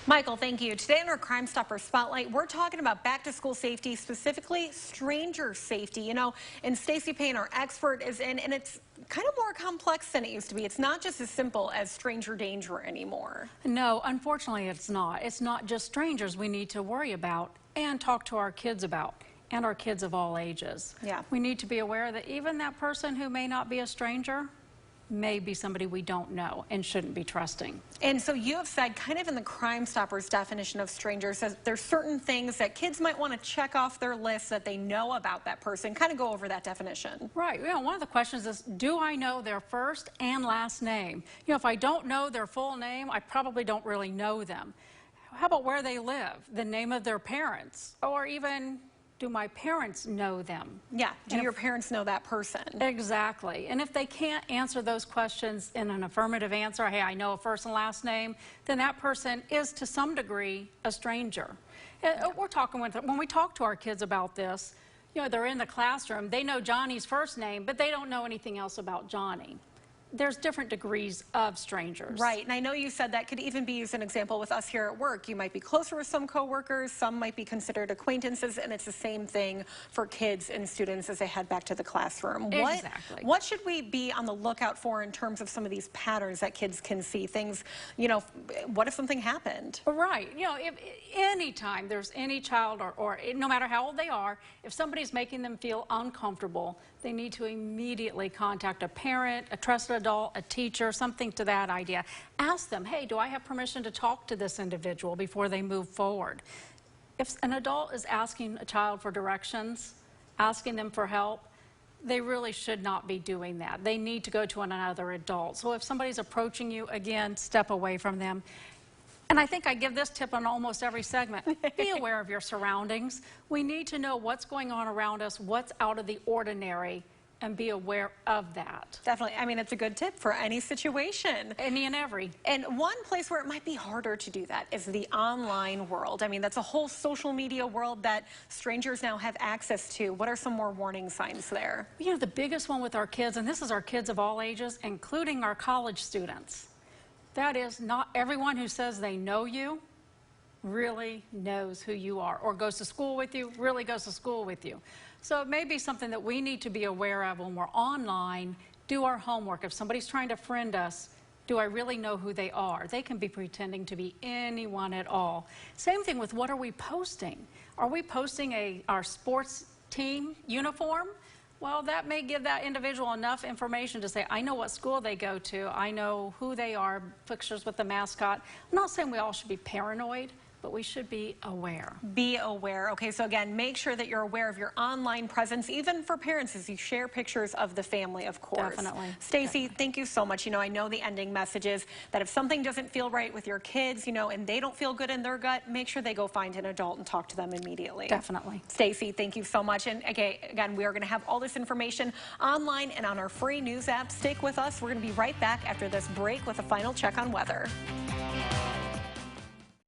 Michael, thank you. Today in our Crime Stopper Spotlight, we're talking about back-to-school safety, specifically stranger safety. And Stacey Payne, our expert, is in, and it's kind of more complex than it used to be. It's not just as simple as stranger danger anymore. No, unfortunately, it's not. It's not just strangers we need to worry about and talk to our kids about, and our kids of all ages. Yeah. We need to be aware that even that person who may not be a stranger may be somebody we don't know and shouldn't be trusting. And so you have said, kind of in the Crime Stoppers definition of strangers, that there's certain things that kids might want to check off their list that they know about that person. Kind of go over that definition. Right. One of the questions is, do I know their first and last name? If I don't know their full name, I probably don't really know them. How about where they live, the name of their parents, or even, do my parents know them? Yeah, do your parents know that person? Exactly. And if they can't answer those questions in an affirmative answer, hey, I know a first and last name, then that person is to some degree a stranger. We're talking when we talk to our kids about this, they're in the classroom, they know Johnny's first name, but they don't know anything else about Johnny. There's different degrees of strangers. Right, and I know you said that could even be used an example with us here at work. You might be closer with some coworkers, some might be considered acquaintances, and it's the same thing for kids and students as they head back to the classroom. Exactly. What should we be on the lookout for in terms of some of these patterns that kids can see? Things, what if something happened? Right, if anytime there's any child or no matter how old they are, if somebody's making them feel uncomfortable, they need to immediately contact a parent, a trusted adult, a teacher, something to that idea. Ask them, hey, do I have permission to talk to this individual before they move forward? If an adult is asking a child for directions, asking them for help, they really should not be doing that. They need to go to another adult. So if somebody's approaching you, again, step away from them. And I think I give this tip on almost every segment. Be aware of your surroundings. We need to know what's going on around us, what's out of the ordinary, and be aware of that. Definitely. I mean, it's a good tip for any situation. Any and every. And one place where it might be harder to do that is the online world. I mean, that's a whole social media world that strangers now have access to. What are some more warning signs there? The biggest one with our kids, and this is our kids of all ages, including our college students. That is, not everyone who says they know you really knows who you are, or goes to school with you, really goes to school with you. So it may be something that we need to be aware of when we're online. Do our homework. If somebody's trying to friend us, do I really know who they are? They can be pretending to be anyone at all. Same thing with what are we posting? Are we posting our sports team uniform? Well, that may give that individual enough information to say, I know what school they go to, I know who they are, pictures with the mascot. I'm not saying we all should be paranoid, but we should be aware. Be aware. Okay, so again, make sure that you're aware of your online presence, even for parents as you share pictures of the family, of course. Definitely. Stacey, thank you so much. I know the ending message is that if something doesn't feel right with your kids, and they don't feel good in their gut, make sure they go find an adult and talk to them immediately. Definitely. Stacey, thank you so much. And again, we are going to have all this information online and on our free news app. Stick with us. We're going to be right back after this break with a final check on weather.